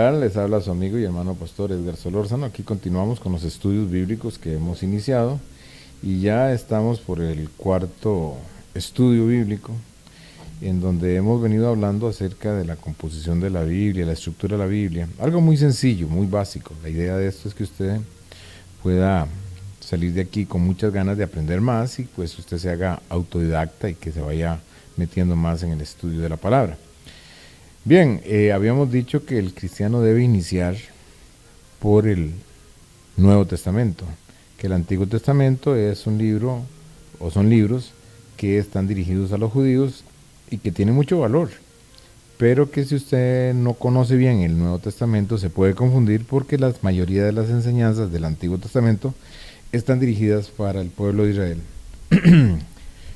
tal? Les habla su amigo y hermano pastor Edgar Solórzano. Aquí continuamos con los estudios bíblicos que hemos iniciado y ya estamos por el cuarto estudio bíblico en donde hemos venido hablando acerca de la composición de la Biblia, la estructura de la Biblia. Algo muy sencillo, muy básico. La idea de esto es que usted pueda salir de aquí con muchas ganas de aprender más y pues usted se haga autodidacta y que se vaya metiendo más en el estudio de la palabra. Bien, habíamos dicho que el cristiano debe iniciar por el Nuevo Testamento, que el Antiguo Testamento es un libro o son libros que están dirigidos a los judíos y que tienen mucho valor, pero que si usted no conoce bien el Nuevo Testamento se puede confundir porque la mayoría de las enseñanzas del Antiguo Testamento están dirigidas para el pueblo de Israel.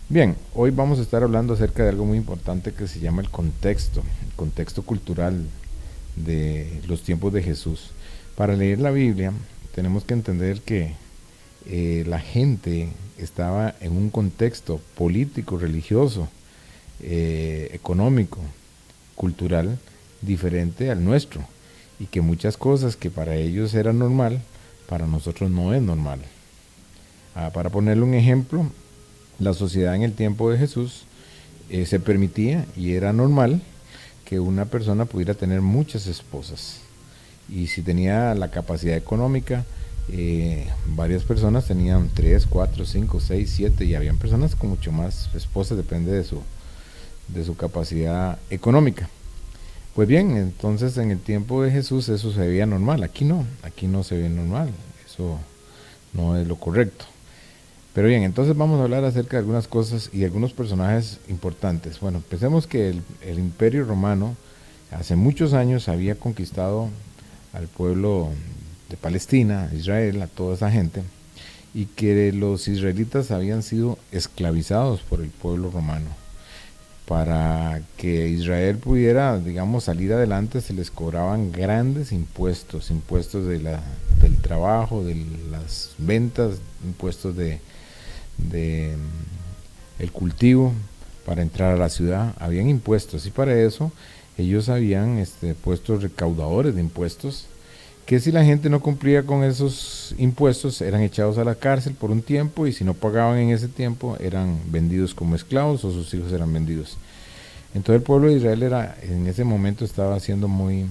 Bien, hoy vamos a estar hablando acerca de algo muy importante que se llama el contexto cultural de los tiempos de Jesús. Para leer la Biblia tenemos que entender que la gente estaba en un contexto político, religioso, económico, cultural diferente al nuestro y que muchas cosas que para ellos eran normal, para nosotros no es normal. Para ponerle un ejemplo, la sociedad en el tiempo de Jesús se permitía y era normal que una persona pudiera tener muchas esposas. Y si tenía la capacidad económica, varias personas tenían 3, 4, 5, 6, 7 y habían personas con mucho más esposas, depende de su capacidad económica. Pues bien, entonces en el tiempo de Jesús eso se veía normal. Aquí no se ve normal, eso no es lo correcto. Pero bien, entonces vamos a hablar acerca de algunas cosas y algunos personajes importantes. Bueno, pensemos que el Imperio Romano hace muchos años había conquistado al pueblo de Palestina, a Israel, a toda esa gente, y que los israelitas habían sido esclavizados por el pueblo romano. Para que Israel pudiera, digamos, salir adelante se les cobraban grandes impuestos, impuestos del trabajo, de las ventas, impuestos de el cultivo para entrar a la ciudad, habían impuestos y para eso ellos habían puestos recaudadores de impuestos que si la gente no cumplía con esos impuestos eran echados a la cárcel por un tiempo y si no pagaban en ese tiempo eran vendidos como esclavos o sus hijos eran vendidos. Entonces el pueblo de Israel en ese momento estaba siendo muy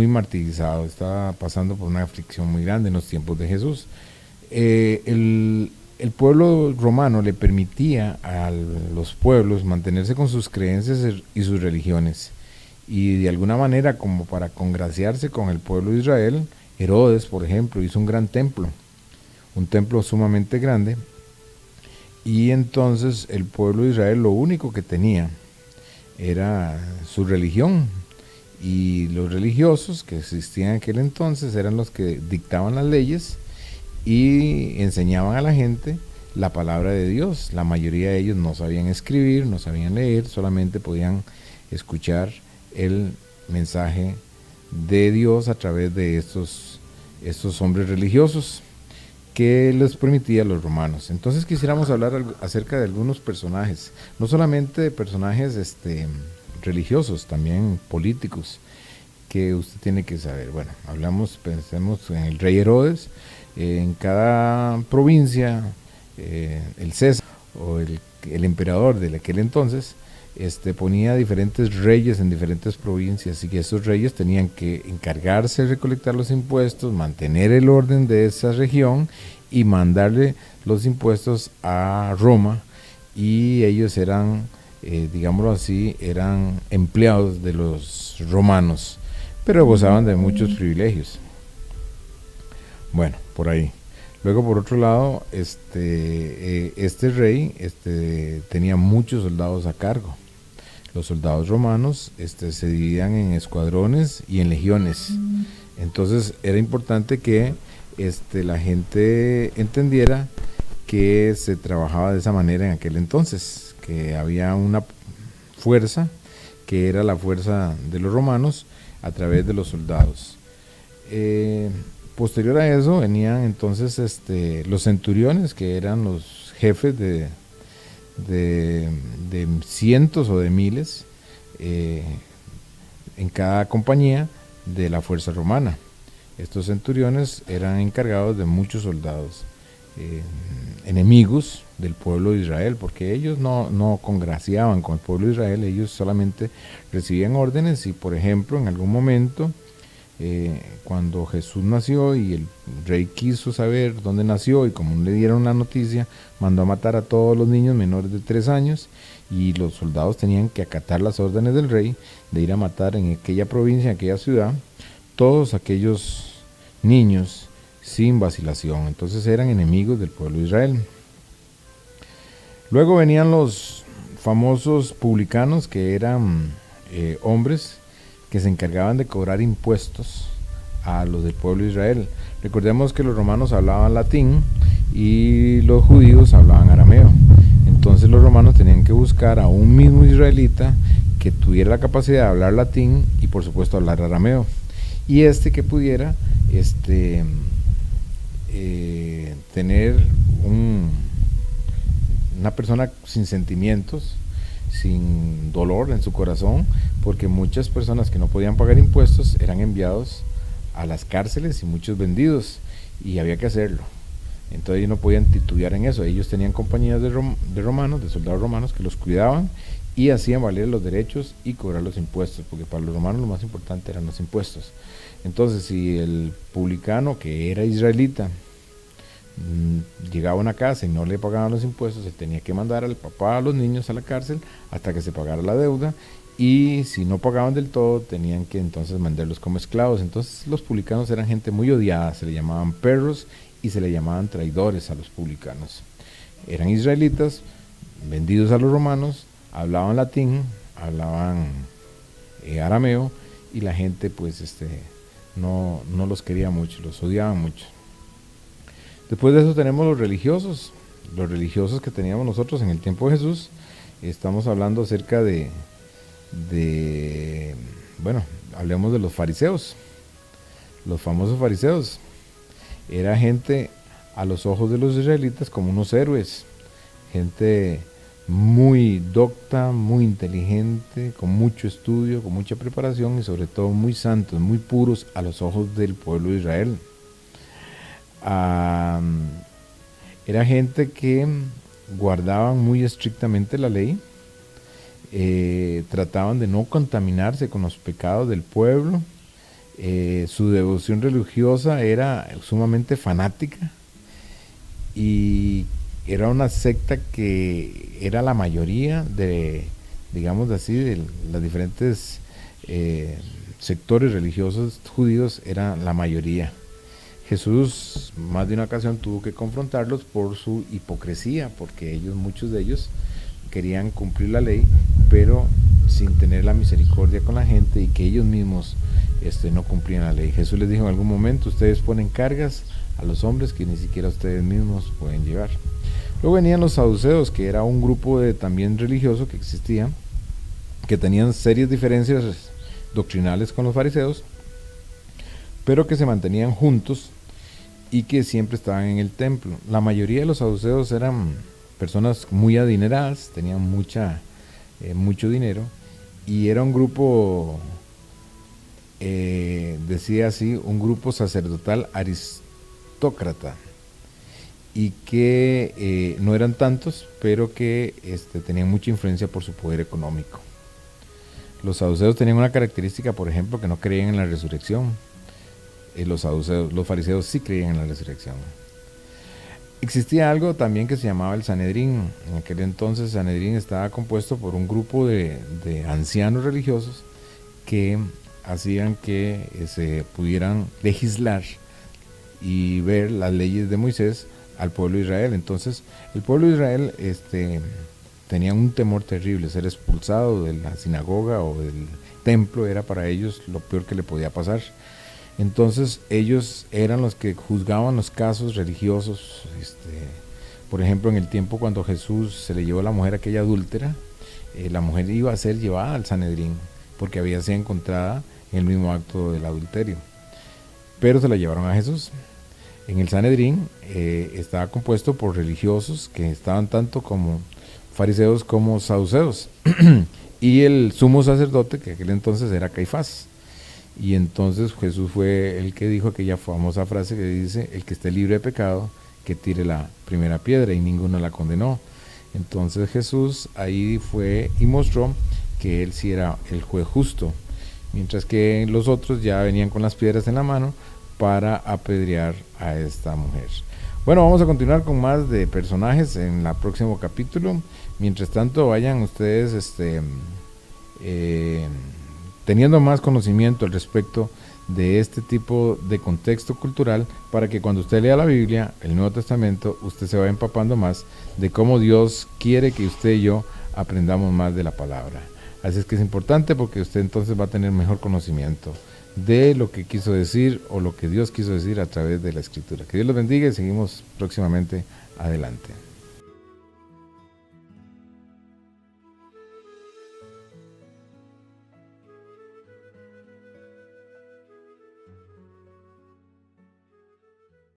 martirizado, estaba pasando por una aflicción muy grande en los tiempos de Jesús. El pueblo romano le permitía a los pueblos mantenerse con sus creencias y sus religiones y de alguna manera como para congraciarse con el pueblo de Israel, Herodes por ejemplo hizo un gran templo, un templo sumamente grande y entonces el pueblo de Israel lo único que tenía era su religión y los religiosos que existían en aquel entonces eran los que dictaban las leyes y enseñaban a la gente la palabra de Dios. La mayoría de ellos no sabían escribir, no sabían leer, solamente podían escuchar el mensaje de Dios a través de estos hombres religiosos que les permitía a los romanos. Entonces quisiéramos hablar acerca de algunos personajes, no solamente de personajes religiosos, también políticos, que usted tiene que saber. Bueno, pensemos en el rey Herodes. En cada provincia, el César o el emperador de aquel entonces ponía diferentes reyes en diferentes provincias y que esos reyes tenían que encargarse de recolectar los impuestos, mantener el orden de esa región y mandarle los impuestos a Roma y ellos eran, digámoslo así, eran empleados de los romanos, pero gozaban de muchos privilegios. Bueno, por ahí. Luego, por otro lado, este rey tenía muchos soldados a cargo. Los soldados romanos se dividían en escuadrones y en legiones. Entonces, era importante que la gente entendiera que se trabajaba de esa manera en aquel entonces, que había una fuerza, que era la fuerza de los romanos, a través de los soldados. Posterior a eso venían entonces los centuriones, que eran los jefes de cientos o de miles en cada compañía de la fuerza romana. Estos centuriones eran encargados de muchos soldados, enemigos del pueblo de Israel, porque ellos no congraciaban con el pueblo de Israel, ellos solamente recibían órdenes y, por ejemplo, en algún momento, cuando Jesús nació y el rey quiso saber dónde nació y como no le dieron la noticia, mandó a matar a todos los niños menores de 3 años y los soldados tenían que acatar las órdenes del rey de ir a matar en aquella provincia, en aquella ciudad, todos aquellos niños sin vacilación. Entonces eran enemigos del pueblo de Israel. Luego venían los famosos publicanos, que eran hombres que se encargaban de cobrar impuestos a los del pueblo de Israel. Recordemos que los romanos hablaban latín y los judíos hablaban arameo. Entonces los romanos tenían que buscar a un mismo israelita que tuviera la capacidad de hablar latín y por supuesto hablar arameo. Y que pudiera tener una persona sin sentimientos, sin dolor en su corazón, porque muchas personas que no podían pagar impuestos eran enviados a las cárceles y muchos vendidos, y había que hacerlo. Entonces ellos no podían titubear en eso. Ellos tenían compañías de romanos, de soldados romanos, que los cuidaban y hacían valer los derechos y cobrar los impuestos, porque para los romanos lo más importante eran los impuestos. Entonces, si el publicano, que era israelita, llegaba a una casa y no le pagaban los impuestos, se tenía que mandar al papá, a los niños a la cárcel hasta que se pagara la deuda, y si no pagaban del todo tenían que entonces mandarlos como esclavos. Entonces los publicanos eran gente muy odiada, se le llamaban perros y se le llamaban traidores a los publicanos. Eran israelitas vendidos a los romanos, hablaban latín, hablaban arameo, y la gente pues no los quería mucho, los odiaban mucho. Después de eso tenemos los religiosos que teníamos nosotros en el tiempo de Jesús. Estamos hablando acerca bueno, hablemos de los fariseos. Los famosos fariseos. Era gente a los ojos de los israelitas como unos héroes, gente muy docta, muy inteligente, con mucho estudio, con mucha preparación y sobre todo muy santos, muy puros a los ojos del pueblo de Israel. Era gente que guardaban muy estrictamente la ley, trataban de no contaminarse con los pecados del pueblo, su devoción religiosa era sumamente fanática y era una secta que era la mayoría de, digamos así, de los diferentes sectores religiosos judíos, era la mayoría. Jesús más de una ocasión tuvo que confrontarlos por su hipocresía, porque muchos de ellos querían cumplir la ley, pero sin tener la misericordia con la gente, y que ellos mismos no cumplían la ley. Jesús les dijo en algún momento: ustedes ponen cargas a los hombres que ni siquiera ustedes mismos pueden llevar. Luego venían los saduceos, que era un grupo también religioso que existía, que tenían serias diferencias doctrinales con los fariseos, pero que se mantenían juntos y que siempre estaban en el templo. La mayoría de los saduceos eran personas muy adineradas, tenían mucho dinero, y era un grupo, decía así, un grupo sacerdotal aristócrata, y que no eran tantos, pero que tenían mucha influencia por su poder económico. Los saduceos tenían una característica, por ejemplo, que no creían en la resurrección. Los fariseos sí creían en la resurrección. Existía algo también que se llamaba el Sanedrín. En aquel entonces, Sanedrín estaba compuesto por un grupo de ancianos religiosos que hacían que se pudieran legislar y ver las leyes de Moisés al pueblo de Israel. Entonces, el pueblo de Israel tenía un temor terrible. Ser expulsado de la sinagoga o del templo era para ellos lo peor que le podía pasar. Entonces ellos eran los que juzgaban los casos religiosos. Por ejemplo, en el tiempo cuando Jesús se le llevó a la mujer aquella adúltera, la mujer iba a ser llevada al Sanedrín porque había sido encontrada en el mismo acto del adulterio, pero se la llevaron a Jesús. En el Sanedrín estaba compuesto por religiosos que estaban tanto como fariseos como saduceos. Y el sumo sacerdote, que aquel entonces era Caifás. Y entonces Jesús fue el que dijo aquella famosa frase que dice: el que esté libre de pecado, que tire la primera piedra, y ninguno la condenó. Entonces Jesús ahí fue y mostró que él sí era el juez justo, mientras que los otros ya venían con las piedras en la mano para apedrear a esta mujer. Bueno, vamos a continuar con más de personajes en el próximo capítulo. Mientras tanto, vayan ustedes teniendo más conocimiento al respecto de este tipo de contexto cultural, para que cuando usted lea la Biblia, el Nuevo Testamento, usted se vaya empapando más de cómo Dios quiere que usted y yo aprendamos más de la palabra. Así es que es importante, porque usted entonces va a tener mejor conocimiento de lo que quiso decir o lo que Dios quiso decir a través de la Escritura. Que Dios los bendiga y seguimos próximamente adelante.